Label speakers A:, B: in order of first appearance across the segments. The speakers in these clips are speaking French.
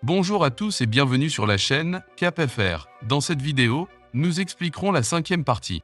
A: Bonjour à tous et bienvenue sur la chaîne CapFR. Dans cette vidéo, nous expliquerons la 5e partie.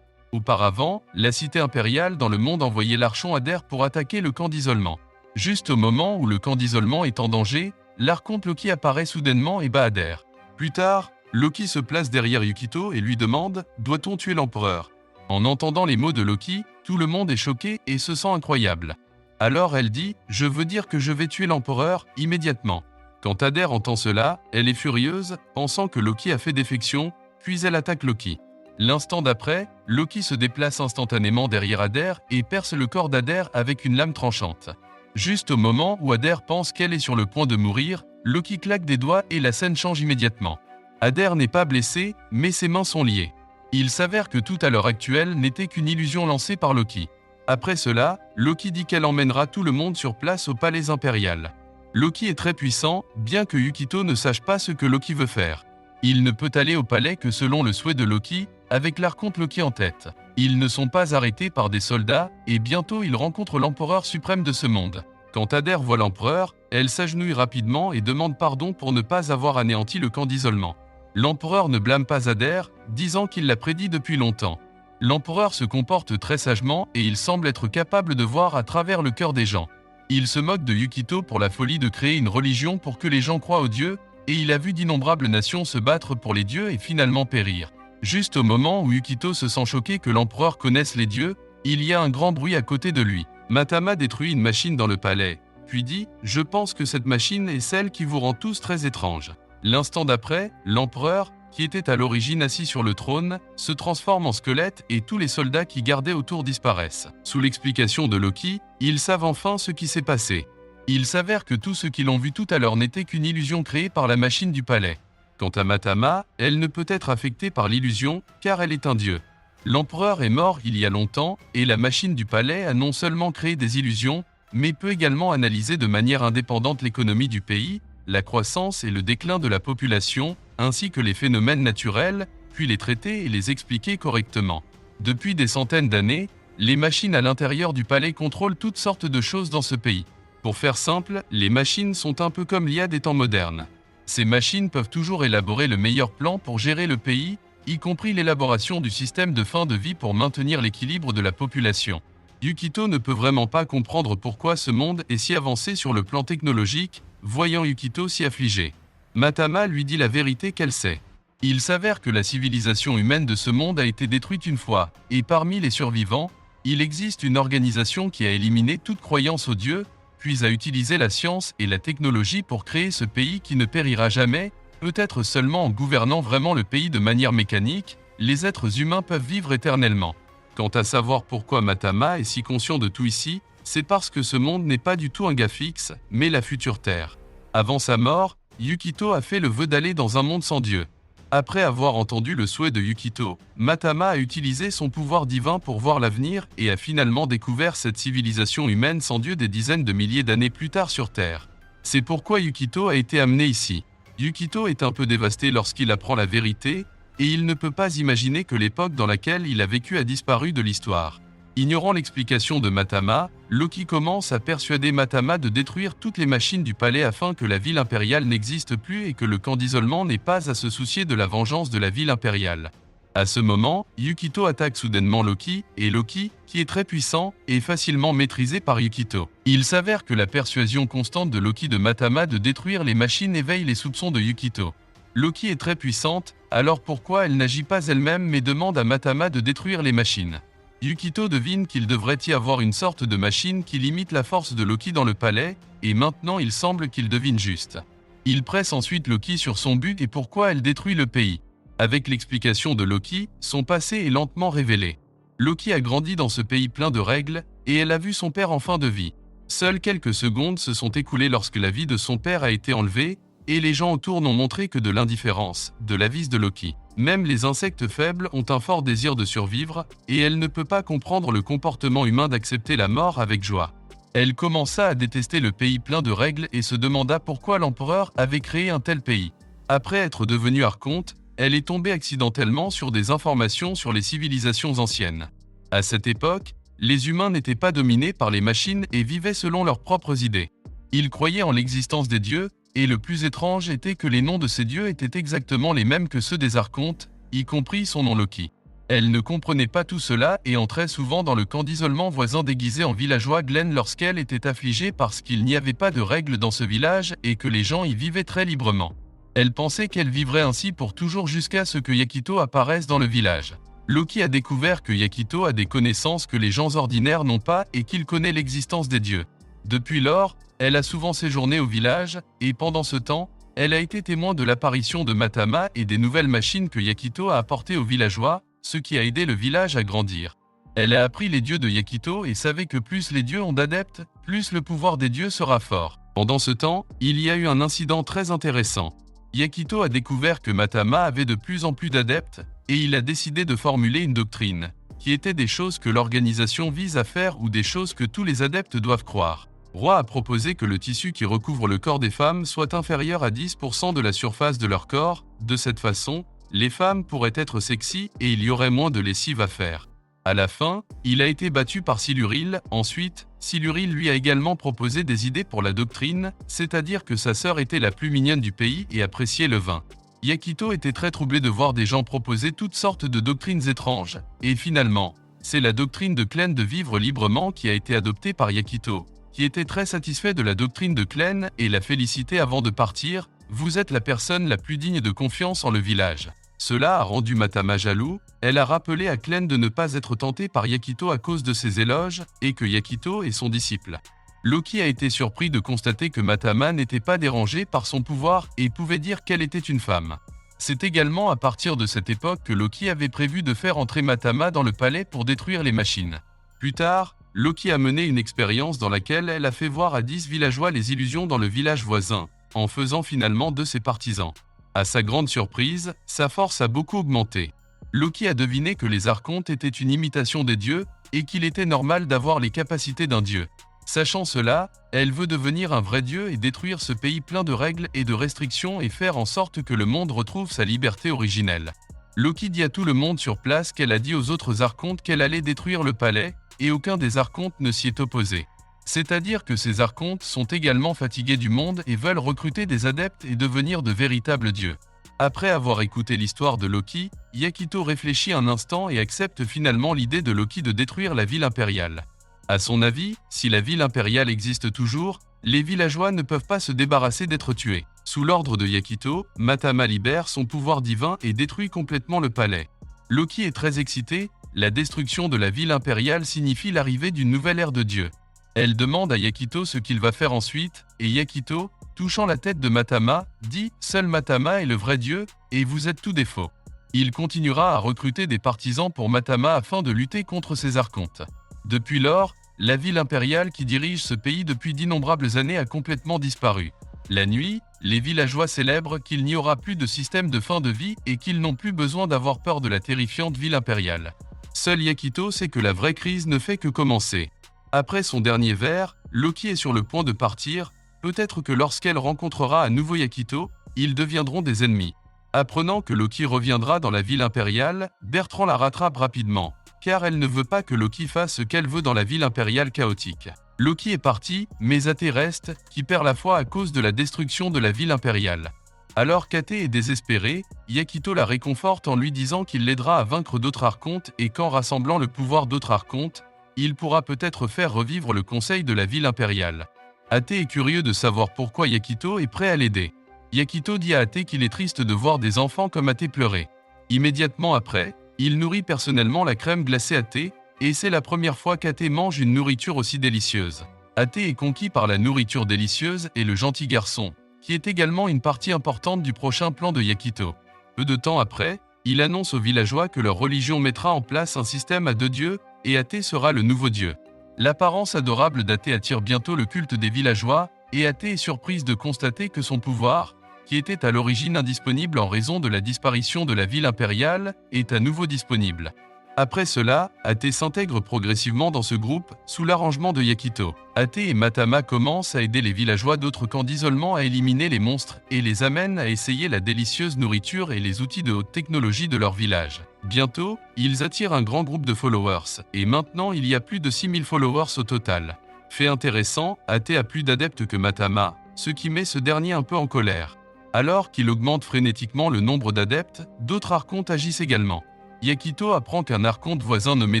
A: Auparavant, la cité impériale dans le monde envoyait l'archon Ader pour attaquer le camp d'isolement. Juste au moment où le camp d'isolement est en danger, l'archonte Loki apparaît soudainement et bat Ader. Plus tard, Loki se place derrière Yukito et lui demande « Doit-on tuer l'empereur ?» En entendant les mots de Loki, tout le monde est choqué et se sent incroyable. Alors elle dit « Je veux dire que je vais tuer l'empereur immédiatement ». Quand Ader entend cela, elle est furieuse, pensant que Loki a fait défection, puis elle attaque Loki. L'instant d'après, Loki se déplace instantanément derrière Ader et perce le corps d'Ader avec une lame tranchante. Juste au moment où Ader pense qu'elle est sur le point de mourir, Loki claque des doigts et la scène change immédiatement. Ader n'est pas blessé, mais ses mains sont liées. Il s'avère que tout à l'heure actuelle n'était qu'une illusion lancée par Loki. Après cela, Loki dit qu'elle emmènera tout le monde sur place au palais impérial. Loki est très puissant, bien que Yukito ne sache pas ce que Loki veut faire. Il ne peut aller au palais que selon le souhait de Loki, avec l'archonte Loki en tête. Ils ne sont pas arrêtés par des soldats, et bientôt ils rencontrent l'empereur suprême de ce monde. Quand Ader voit l'empereur, elle s'agenouille rapidement et demande pardon pour ne pas avoir anéanti le camp d'isolement. L'empereur ne blâme pas Ader, disant qu'il l'a prédit depuis longtemps. L'empereur se comporte très sagement et il semble être capable de voir à travers le cœur des gens. Il se moque de Yukito pour la folie de créer une religion pour que les gens croient aux dieux, et il a vu d'innombrables nations se battre pour les dieux et finalement périr. Juste au moment où Yukito se sent choqué que l'empereur connaisse les dieux, il y a un grand bruit à côté de lui. Matama détruit une machine dans le palais, puis dit « Je pense que cette machine est celle qui vous rend tous très étranges ». L'instant d'après, l'empereur, qui était à l'origine assis sur le trône, se transforme en squelette et tous les soldats qui gardaient autour disparaissent. Sous l'explication de Loki, ils savent enfin ce qui s'est passé. Il s'avère que tous ceux qui l'ont vu tout à l'heure n'était qu'une illusion créée par la machine du palais. Quant à Matama, elle ne peut être affectée par l'illusion car elle est un dieu. L'empereur est mort il y a longtemps et la machine du palais a non seulement créé des illusions, mais peut également analyser de manière indépendante l'économie du pays, la croissance et le déclin de la population, ainsi que les phénomènes naturels, puis les traiter et les expliquer correctement. Depuis des centaines d'années, les machines à l'intérieur du palais contrôlent toutes sortes de choses dans ce pays. Pour faire simple, les machines sont un peu comme l'IA des temps modernes. Ces machines peuvent toujours élaborer le meilleur plan pour gérer le pays, y compris l'élaboration du système de fin de vie pour maintenir l'équilibre de la population. Yukito ne peut vraiment pas comprendre pourquoi ce monde est si avancé sur le plan technologique, voyant Yukito si affligé. Matama lui dit la vérité qu'elle sait. Il s'avère que la civilisation humaine de ce monde a été détruite une fois, et parmi les survivants, il existe une organisation qui a éliminé toute croyance aux dieux, puis a utilisé la science et la technologie pour créer ce pays qui ne périra jamais, peut-être seulement en gouvernant vraiment le pays de manière mécanique, les êtres humains peuvent vivre éternellement. Quant à savoir pourquoi Matama est si conscient de tout ici, c'est parce que ce monde n'est pas du tout un gars fixe, mais la future Terre. Avant sa mort, Yukito a fait le vœu d'aller dans un monde sans Dieu. Après avoir entendu le souhait de Yukito, Matama a utilisé son pouvoir divin pour voir l'avenir et a finalement découvert cette civilisation humaine sans Dieu des dizaines de milliers d'années plus tard sur Terre. C'est pourquoi Yukito a été amené ici. Yukito est un peu dévasté lorsqu'il apprend la vérité, et il ne peut pas imaginer que l'époque dans laquelle il a vécu a disparu de l'histoire. Ignorant l'explication de Matama, Loki commence à persuader Matama de détruire toutes les machines du palais afin que la ville impériale n'existe plus et que le camp d'isolement n'ait pas à se soucier de la vengeance de la ville impériale. À ce moment, Yukito attaque soudainement Loki, et Loki, qui est très puissant, est facilement maîtrisé par Yukito. Il s'avère que la persuasion constante de Loki de Matama de détruire les machines éveille les soupçons de Yukito. Loki est très puissante, alors pourquoi elle n'agit pas elle-même mais demande à Matama de détruire les machines? Yukito devine qu'il devrait y avoir une sorte de machine qui limite la force de Loki dans le palais, et maintenant il semble qu'il devine juste. Il presse ensuite Loki sur son but et pourquoi elle détruit le pays. Avec l'explication de Loki, son passé est lentement révélé. Loki a grandi dans ce pays plein de règles, et elle a vu son père en fin de vie. Seules quelques secondes se sont écoulées lorsque la vie de son père a été enlevée, et les gens autour n'ont montré que de l'indifférence, de l'avis de Loki. Même les insectes faibles ont un fort désir de survivre, et elle ne peut pas comprendre le comportement humain d'accepter la mort avec joie. Elle commença à détester le pays plein de règles et se demanda pourquoi l'empereur avait créé un tel pays. Après être devenue archonte, elle est tombée accidentellement sur des informations sur les civilisations anciennes. À cette époque, les humains n'étaient pas dominés par les machines et vivaient selon leurs propres idées. Ils croyaient en l'existence des dieux, et le plus étrange était que les noms de ces dieux étaient exactement les mêmes que ceux des archontes, y compris son nom Loki. Elle ne comprenait pas tout cela et entrait souvent dans le camp d'isolement voisin déguisé en villageois Glenn lorsqu'elle était affligée parce qu'il n'y avait pas de règles dans ce village et que les gens y vivaient très librement. Elle pensait qu'elle vivrait ainsi pour toujours jusqu'à ce que Yakito apparaisse dans le village. Loki a découvert que Yakito a des connaissances que les gens ordinaires n'ont pas et qu'il connaît l'existence des dieux. Depuis lors, elle a souvent séjourné au village, et pendant ce temps, elle a été témoin de l'apparition de Matama et des nouvelles machines que Yakito a apportées aux villageois, ce qui a aidé le village à grandir. Elle a appris les dieux de Yakito et savait que plus les dieux ont d'adeptes, plus le pouvoir des dieux sera fort. Pendant ce temps, il y a eu un incident très intéressant. Yakito a découvert que Matama avait de plus en plus d'adeptes, et il a décidé de formuler une doctrine, qui était des choses que l'organisation vise à faire ou des choses que tous les adeptes doivent croire. Roi a proposé que le tissu qui recouvre le corps des femmes soit inférieur à 10% de la surface de leur corps. De cette façon, les femmes pourraient être sexy et il y aurait moins de lessive à faire. À la fin, il a été battu par Siluril. Ensuite, Siluril lui a également proposé des idées pour la doctrine, c'est-à-dire que sa sœur était la plus mignonne du pays et appréciait le vin. Yakito était très troublé de voir des gens proposer toutes sortes de doctrines étranges, et finalement, c'est la doctrine de Klen de vivre librement qui a été adoptée par Yakito, qui était très satisfait de la doctrine de Klen et l'a félicité avant de partir. Vous êtes la personne la plus digne de confiance en le village. Cela a rendu Matama jaloux. Elle a rappelé à Klen de ne pas être tenté par Yakito à cause de ses éloges, et que Yakito est son disciple. Loki a été surpris de constater que Matama n'était pas dérangée par son pouvoir et pouvait dire qu'elle était une femme. C'est également à partir de cette époque que Loki avait prévu de faire entrer Matama dans le palais pour détruire les machines. Plus tard, Loki a mené une expérience dans laquelle elle a fait voir à 10 villageois les illusions dans le village voisin, en faisant finalement de ses partisans. À sa grande surprise, sa force a beaucoup augmenté. Loki a deviné que les archontes étaient une imitation des dieux, et qu'il était normal d'avoir les capacités d'un dieu. Sachant cela, elle veut devenir un vrai dieu et détruire ce pays plein de règles et de restrictions et faire en sorte que le monde retrouve sa liberté originelle. Loki dit à tout le monde sur place qu'elle a dit aux autres archontes qu'elle allait détruire le palais, et aucun des archontes ne s'y est opposé. C'est-à-dire que ces archontes sont également fatigués du monde et veulent recruter des adeptes et devenir de véritables dieux. Après avoir écouté l'histoire de Loki, Yakito réfléchit un instant et accepte finalement l'idée de Loki de détruire la ville impériale. À son avis, si la ville impériale existe toujours, les villageois ne peuvent pas se débarrasser d'être tués. Sous l'ordre de Yakito, Matama libère son pouvoir divin et détruit complètement le palais. Loki est très excité. La destruction de la ville impériale signifie l'arrivée d'une nouvelle ère de Dieu. Elle demande à Yakito ce qu'il va faire ensuite, et Yakito, touchant la tête de Matama, dit « Seul Matama est le vrai Dieu, et vous êtes tous des faux ». Il continuera à recruter des partisans pour Matama afin de lutter contre ces archontes. Depuis lors, la ville impériale qui dirige ce pays depuis d'innombrables années a complètement disparu. La nuit, les villageois célèbrent qu'il n'y aura plus de système de fin de vie et qu'ils n'ont plus besoin d'avoir peur de la terrifiante ville impériale. Seul Yakito sait que la vraie crise ne fait que commencer. Après son dernier verre, Loki est sur le point de partir. Peut-être que lorsqu'elle rencontrera à nouveau Yakito, ils deviendront des ennemis. Apprenant que Loki reviendra dans la ville impériale, Bertrand la rattrape rapidement, car elle ne veut pas que Loki fasse ce qu'elle veut dans la ville impériale chaotique. Loki est parti, mais Athé reste, qui perd la foi à cause de la destruction de la ville impériale. Alors qu'Athé est désespéré, Yakito la réconforte en lui disant qu'il l'aidera à vaincre d'autres archontes et qu'en rassemblant le pouvoir d'autres archontes, il pourra peut-être faire revivre le conseil de la ville impériale. Athé est curieux de savoir pourquoi Yakito est prêt à l'aider. Yakito dit à Athé qu'il est triste de voir des enfants comme Athé pleurer. Immédiatement après, il nourrit personnellement la crème glacée Athé, et c'est la première fois qu'Athé mange une nourriture aussi délicieuse. Athé est conquis par la nourriture délicieuse et le gentil garçon, qui est également une partie importante du prochain plan de Yakito. Peu de temps après, il annonce aux villageois que leur religion mettra en place un système à 2 dieux, et Athé sera le nouveau dieu. L'apparence adorable d'Athé attire bientôt le culte des villageois, et Athé est surprise de constater que son pouvoir, qui était à l'origine indisponible en raison de la disparition de la ville impériale, est à nouveau disponible. Après cela, Athé s'intègre progressivement dans ce groupe, sous l'arrangement de Yakito. Athé et Matama commencent à aider les villageois d'autres camps d'isolement à éliminer les monstres et les amènent à essayer la délicieuse nourriture et les outils de haute technologie de leur village. Bientôt, ils attirent un grand groupe de followers, et maintenant il y a plus de 6000 followers au total. Fait intéressant, Athé a plus d'adeptes que Matama. ce qui met ce dernier un peu en colère. Alors qu'il augmente frénétiquement le nombre d'adeptes, d'autres archontes agissent également. Yakito apprend qu'un archonte voisin nommé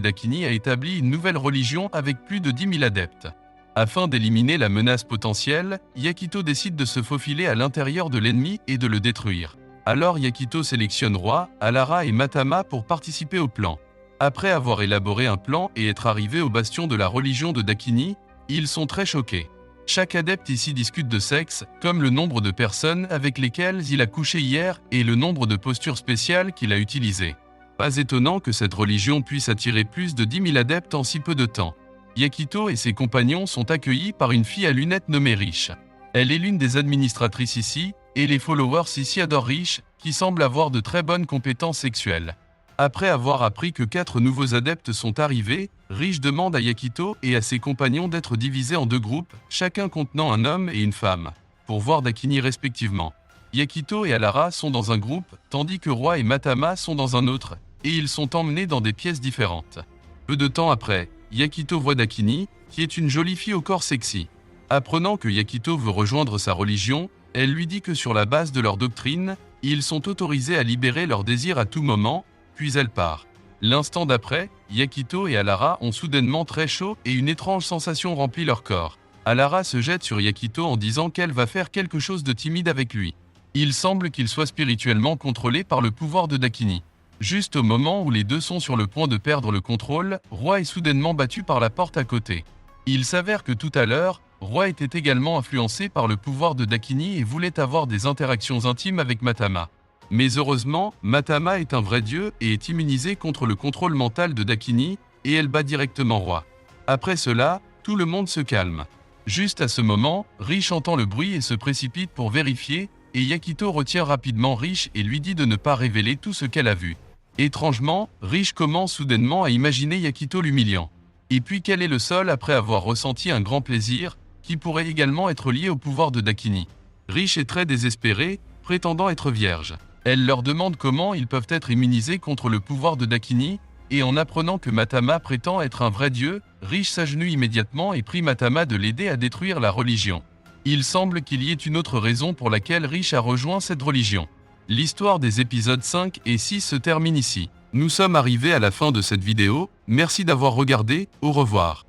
A: Dakini a établi une nouvelle religion avec plus de 10 000 adeptes. Afin d'éliminer la menace potentielle, Yakito décide de se faufiler à l'intérieur de l'ennemi et de le détruire. Alors Yakito sélectionne Roi, Alara et Matama pour participer au plan. Après avoir élaboré un plan et être arrivé au bastion de la religion de Dakini, ils sont très choqués. Chaque adepte ici discute de sexe, comme le nombre de personnes avec lesquelles il a couché hier et le nombre de postures spéciales qu'il a utilisées. Pas étonnant que cette religion puisse attirer plus de 10 000 adeptes en si peu de temps. Yakito et ses compagnons sont accueillis par une fille à lunettes nommée Riche. Elle est l'une des administratrices ici, et les followers ici adorent Riche, qui semble avoir de très bonnes compétences sexuelles. Après avoir appris que 4 nouveaux adeptes sont arrivés, Riche demande à Yakito et à ses compagnons d'être divisés en 2 groupes, chacun contenant un homme et une femme, pour voir Dakini respectivement. Yakito et Alara sont dans un groupe, tandis que Roi et Matama sont dans un autre, et ils sont emmenés dans des pièces différentes. Peu de temps après, Yakito voit Dakini, qui est une jolie fille au corps sexy. Apprenant que Yakito veut rejoindre sa religion, elle lui dit que sur la base de leur doctrine, ils sont autorisés à libérer leurs désirs à tout moment, puis elle part. L'instant d'après, Yakito et Alara ont soudainement très chaud et une étrange sensation remplit leur corps. Alara se jette sur Yakito en disant qu'elle va faire quelque chose de timide avec lui. Il semble qu'il soit spirituellement contrôlé par le pouvoir de Dakini. Juste au moment où les deux sont sur le point de perdre le contrôle, Roi est soudainement battu par la porte à côté. Il s'avère que tout à l'heure, Roi était également influencé par le pouvoir de Dakini et voulait avoir des interactions intimes avec Matama. Mais heureusement, Matama est un vrai dieu et est immunisé contre le contrôle mental de Dakini, et elle bat directement Roi. Après cela, tout le monde se calme. Juste à ce moment, Riche entend le bruit et se précipite pour vérifier, et Yakito retient rapidement Riche et lui dit de ne pas révéler tout ce qu'elle a vu. Étrangement, Riche commence soudainement à imaginer Yakito l'humiliant. Et puis qu'elle est le seul après avoir ressenti un grand plaisir, qui pourrait également être lié au pouvoir de Dakini. Riche est très désespéré, prétendant être vierge. Elle leur demande comment ils peuvent être immunisés contre le pouvoir de Dakini, et en apprenant que Matama prétend être un vrai dieu, Riche s'agenouille immédiatement et prie Matama de l'aider à détruire la religion. Il semble qu'il y ait une autre raison pour laquelle Riche a rejoint cette religion. L'histoire des épisodes 5 et 6 se termine ici. Nous sommes arrivés à la fin de cette vidéo, merci d'avoir regardé, au revoir.